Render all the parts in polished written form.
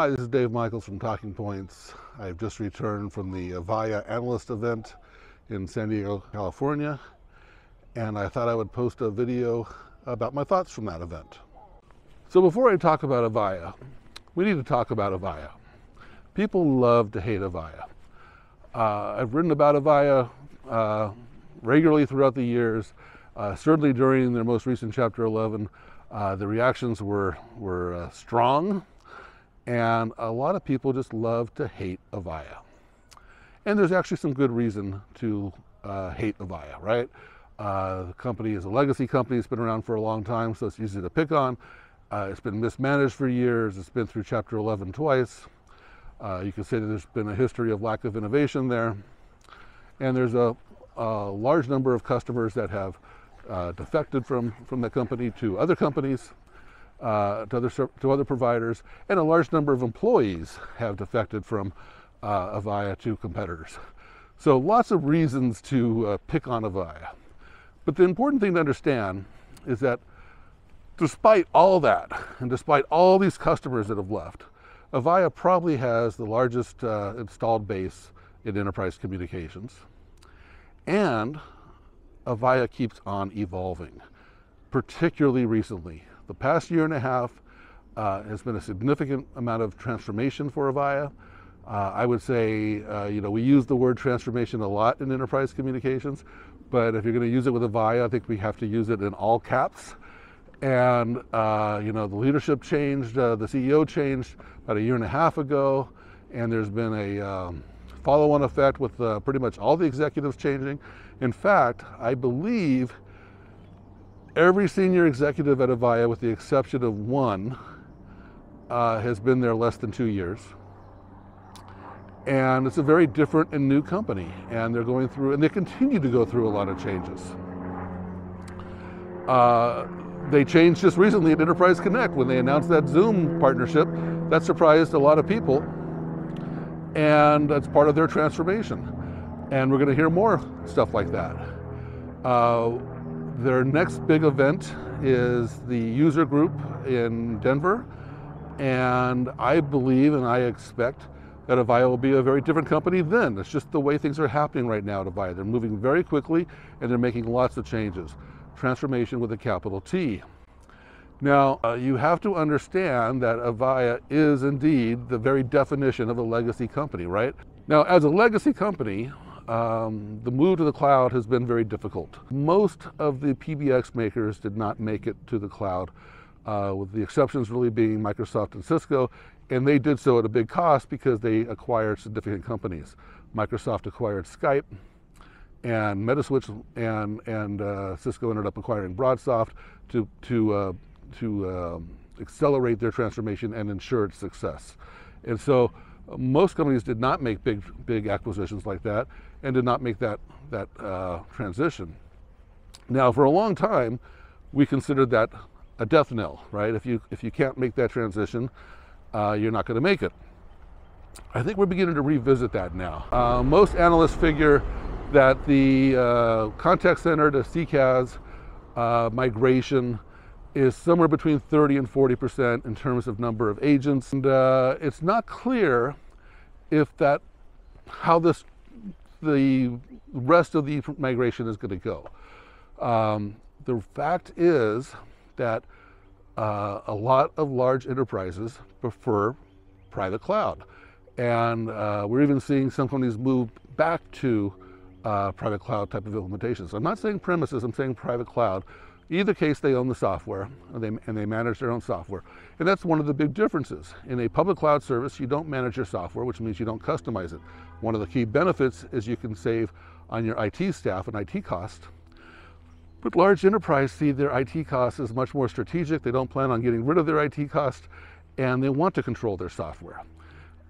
Hi, this is Dave Michaels from Talking Points. I've just returned from the Avaya Analyst event in San Diego, California, and I thought I would post a video about my thoughts from that event. So before I talk about Avaya, we need to talk about Avaya. People love to hate Avaya. I've written about Avaya regularly throughout the years. Certainly during their most recent Chapter 11, the reactions were strong. And a lot of people just love to hate Avaya. And there's actually some good reason to hate Avaya, right? The company is a legacy company. It's been around for a long time, so it's easy to pick on. It's been mismanaged for years. It's been through Chapter 11 twice. You can say that there's been a history of lack of innovation there. And there's a large number of customers that have defected from the company to other companies. To other providers, and a large number of employees have defected from Avaya to competitors. So lots of reasons to pick on Avaya. But the important thing to understand is that despite all that, and despite all these customers that have left, Avaya probably has the largest installed base in enterprise communications. And Avaya keeps on evolving, particularly recently. The past year and a half has been a significant amount of transformation for Avaya. I would say, we use the word transformation a lot in enterprise communications, but if you're going to use it with Avaya, I think we have to use it in all caps. And, the leadership changed, the CEO changed about a year and a half ago, and there's been a follow-on effect with pretty much all the executives changing. In fact, I believe every senior executive at Avaya, with the exception of one, has been there less than 2 years. And it's a very different and new company. And they're going through, and they continue to go through a lot of changes. They changed just recently at Enterprise Connect when they announced that Zoom partnership. That surprised a lot of people. And that's part of their transformation. And we're going to hear more stuff like that. Their next big event is the user group in Denver, and I believe and I expect that Avaya will be a very different company then. It's just the way things are happening right now at Avaya. They're moving very quickly and they're making lots of changes. Transformation with a capital T. Now, you have to understand that Avaya is indeed the very definition of a legacy company, right? Now, as a legacy company, the move to the cloud has been very difficult. Most of the PBX makers did not make it to the cloud, with the exceptions really being Microsoft and Cisco, and they did so at a big cost because they acquired significant companies. Microsoft acquired Skype and Metaswitch, and Cisco ended up acquiring BroadSoft to accelerate their transformation and ensure its success. And so most companies did not make big acquisitions like that and did not make that transition. Now, for a long time, we considered that a death knell, right? If you can't make that transition, you're not going to make it. I think we're beginning to revisit that now. Most analysts figure that the contact center to CCaaS migration is somewhere between 30 and 40% in terms of number of agents. And it's not clear how the rest of the migration is going to go. The fact is that a lot of large enterprises prefer private cloud. And we're even seeing some companies move back to private cloud type of implementations. So I'm not saying premises, I'm saying private cloud. Either case, they own the software and they manage their own software. And that's one of the big differences. In a public cloud service, you don't manage your software, which means you don't customize it. One of the key benefits is you can save on your IT staff and IT cost. But large enterprise see their IT costs as much more strategic. They don't plan on getting rid of their IT cost, and they want to control their software.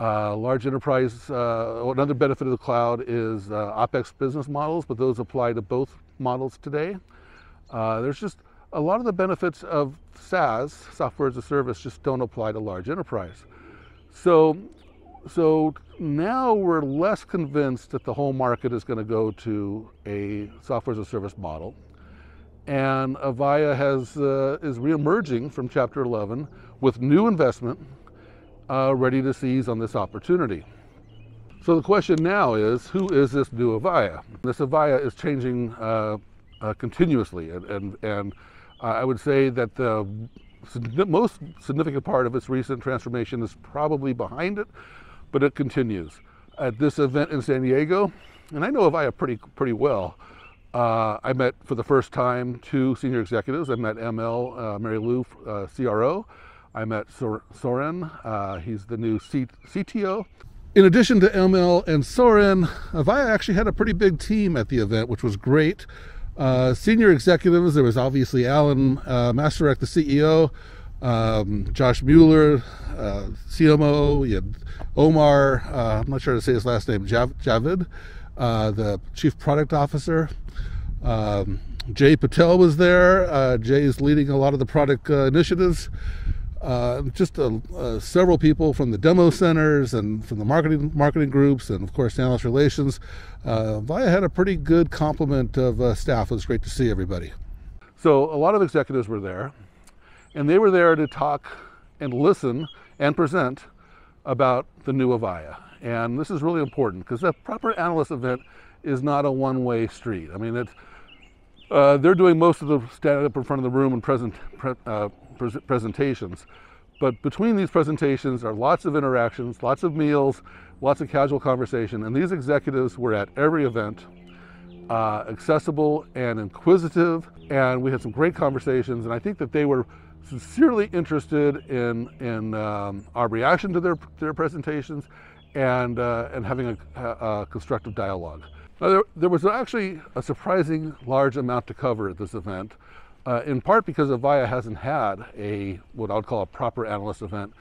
Large enterprise, another benefit of the cloud is OpEx business models, but those apply to both models today. There's just a lot of the benefits of SaaS, software as a service, just don't apply to large enterprise. So now we're less convinced that the whole market is going to go to a software as a service model. And Avaya is reemerging from Chapter 11 with new investment, ready to seize on this opportunity. So the question now is, who is this new Avaya? This Avaya is changing continuously, and I would say that the most significant part of its recent transformation is probably behind it, but it continues. At this event in San Diego, and I know Avaya pretty well, I met for the first time 2 senior executives. I met ML, Mary Lou, CRO. I met Soren, he's the new CTO. In addition to ML and Soren, Avaya actually had a pretty big team at the event, which was great. Senior executives, there was obviously Alan Masterek, the CEO, Josh Mueller, CMO, you had Omar, I'm not sure how to say his last name, Javid, the Chief Product Officer. Jay Patel was there. Jay is leading a lot of the product initiatives. Just several people from the demo centers and from the marketing groups, and of course analyst relations. Avaya had a pretty good complement of staff. It was great to see everybody. So a lot of executives were there, and they were there to talk and listen and present about the new Avaya. And this is really important because a proper analyst event is not a one-way street. I mean, they're doing most of the standing up in front of the room and presentations, but between these presentations are lots of interactions, lots of meals, lots of casual conversation, and these executives were at every event, accessible and inquisitive, and we had some great conversations, and I think that they were sincerely interested in our reaction to their presentations and having a constructive dialogue. Now, there was actually a surprising large amount to cover at this event, in part because Avaya hasn't had what I would call a proper analyst event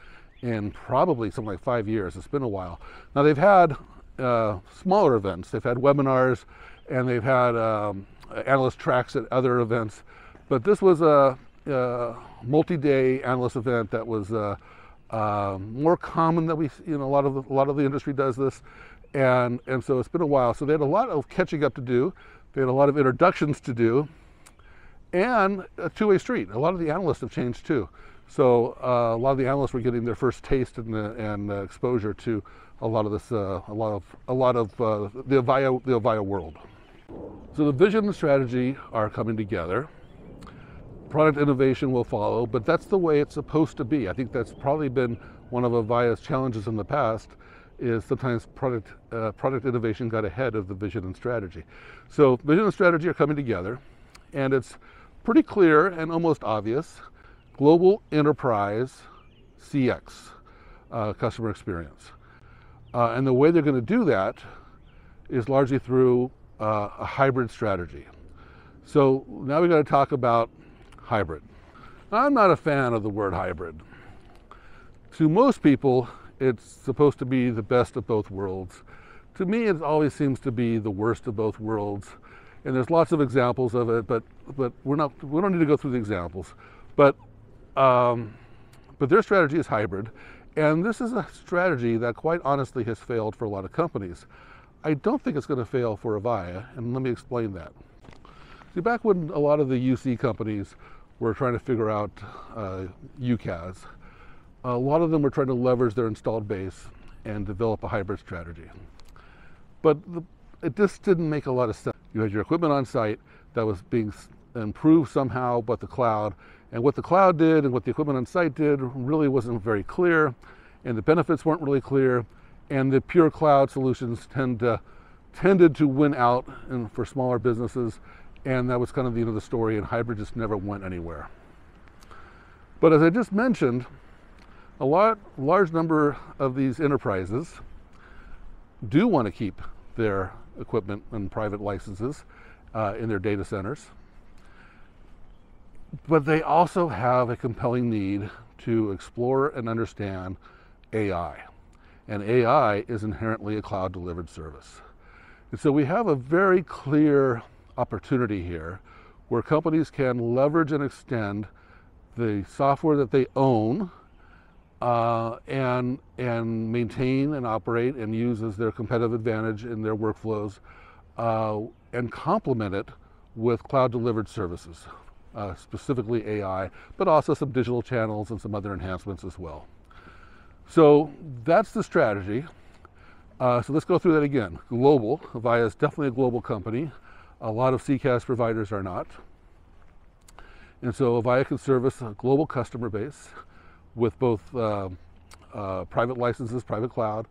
in probably something like 5 years. It's been a while. Now, they've had smaller events. They've had webinars, and they've had analyst tracks at other events, but this was a multi-day analyst event that was more common that we, a lot of the industry does this, and so it's been a while. So they had a lot of catching up to do. They had a lot of introductions to do, and a two-way street. A lot of the analysts have changed too. So a lot of the analysts were getting their first taste and exposure to a lot of this, a lot of the Avaya world. So the vision and strategy are coming together. Product innovation will follow, but that's the way it's supposed to be. I think that's probably been one of Avaya's challenges in the past, is sometimes product innovation got ahead of the vision and strategy. So vision and strategy are coming together, and it's pretty clear and almost obvious. Global enterprise CX, customer experience. And the way they're going to do that is largely through a hybrid strategy. So now we've got to talk about hybrid. I'm not a fan of the word hybrid. To most people, it's supposed to be the best of both worlds. To me, it always seems to be the worst of both worlds. And there's lots of examples of it, but we don't need to go through the examples. But their strategy is hybrid, and this is a strategy that quite honestly has failed for a lot of companies. I don't think it's going to fail for Avaya, and let me explain that. See, back when a lot of the UC companies were trying to figure out UCaaS, a lot of them were trying to leverage their installed base and develop a hybrid strategy. But it just didn't make a lot of sense. You had your equipment on site that was being improved somehow by the cloud, and what the cloud did and what the equipment on site did really wasn't very clear, and the benefits weren't really clear, and the pure cloud solutions tended to win out for smaller businesses, and that was kind of the end of the story, and hybrid just never went anywhere. But as I just mentioned, a large number of these enterprises do want to keep their equipment and private licenses in their data centers, but they also have a compelling need to explore and understand AI. And AI is inherently a cloud-delivered service. And so we have a very clear opportunity here where companies can leverage and extend the software that they own and maintain and operate and use as their competitive advantage in their workflows, and complement it with cloud-delivered services, specifically AI, but also some digital channels and some other enhancements as well. So that's the strategy. So let's go through that again. Global. Avaya is definitely a global company. A lot of CCaaS providers are not. And so Avaya can service a global customer base with both private licenses, private cloud,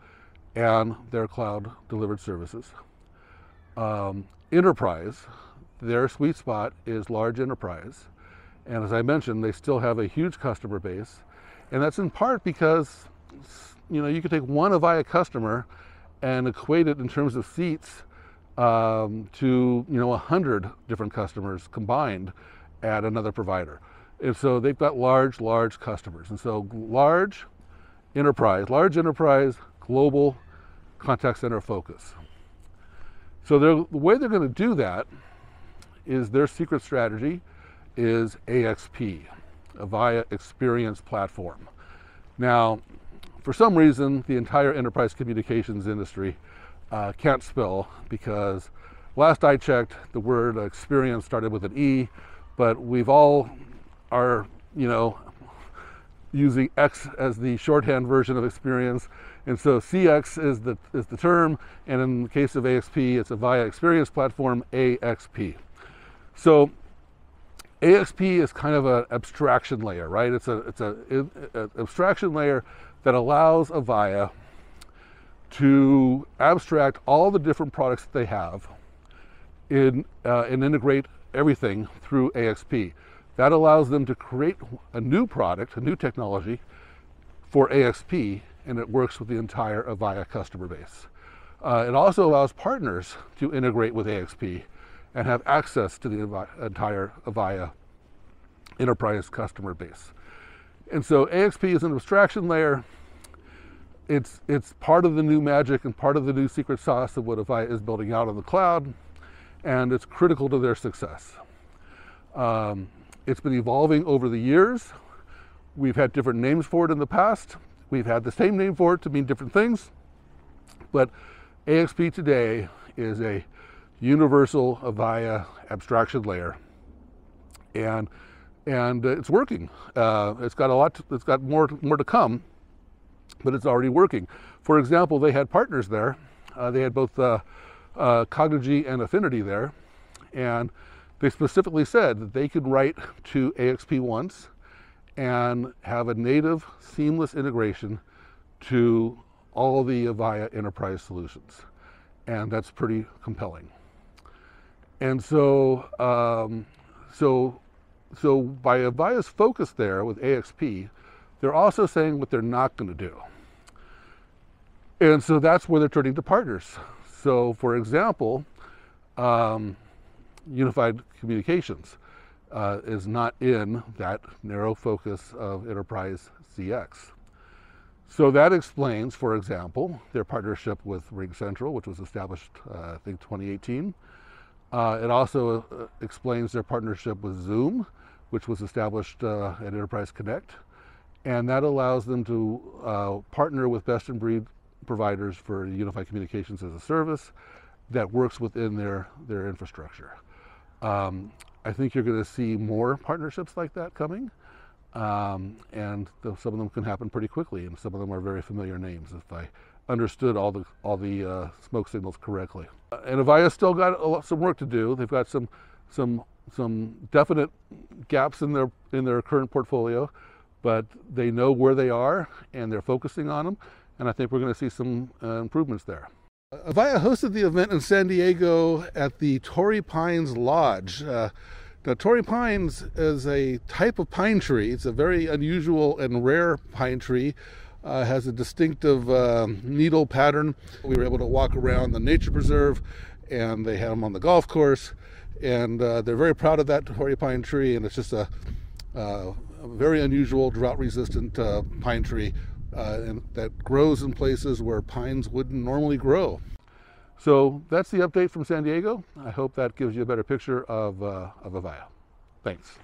and their cloud delivered services. Enterprise, their sweet spot is large enterprise. And as I mentioned, they still have a huge customer base. And that's in part because, you could take one Avaya customer and equate it in terms of seats to 100 different customers combined at another provider. And so they've got large customers. And so large enterprise, global contact center focus. So the way they're going to do that is their secret strategy is AXP, Avaya Experience Platform. Now, for some reason, the entire enterprise communications industry can't spell, because last I checked, the word experience started with an E, but we've all are, using X as the shorthand version of experience. And so CX is the term, and in the case of AXP, it's Avaya Experience Platform, AXP. So AXP is kind of an abstraction layer, right? It's an abstraction layer that allows Avaya to abstract all the different products that they have and integrate everything through AXP. That allows them to create a new product, a new technology for AXP, and it works with the entire Avaya customer base. It also allows partners to integrate with AXP and have access to the entire Avaya enterprise customer base. And so AXP is an abstraction layer. It's part of the new magic and part of the new secret sauce of what Avaya is building out on the cloud, and it's critical to their success. It's been evolving over the years. We've had different names for it in the past. We've had the same name for it to mean different things. But AXP today is a universal Avaya abstraction layer, and it's working. It's got more to come, but it's already working. For example, they had partners there. They had both Cognigy and Affinity there, and they specifically said that they could write to AXP once and have a native, seamless integration to all the Avaya enterprise solutions. And that's pretty compelling. And so, so by Avaya's focus there with AXP, they're also saying what they're not going to do. And so that's where they're turning to partners. So for example, Unified Communications is not in that narrow focus of enterprise CX. So that explains, for example, their partnership with RingCentral, which was established, I think, 2018. It also explains their partnership with Zoom, which was established at Enterprise Connect. And that allows them to partner with best-in-breed providers for unified communications as a service that works within their infrastructure. I think you're going to see more partnerships like that coming, and some of them can happen pretty quickly, and some of them are very familiar names if I understood all the smoke signals correctly. And Avaya's still got some work to do. They've got some definite gaps in their current portfolio, but they know where they are and they're focusing on them, and I think we're going to see some improvements there. Avaya hosted the event in San Diego at the Torrey Pines Lodge. Now, Torrey Pines is a type of pine tree. It's a very unusual and rare pine tree. Has a distinctive needle pattern. We were able to walk around the nature preserve, and they had them on the golf course, and they're very proud of that Torrey pine tree, and it's just a very unusual drought-resistant pine tree and that grows in places where pines wouldn't normally grow. So that's the update from San Diego. I hope that gives you a better picture of Avaya. Thanks.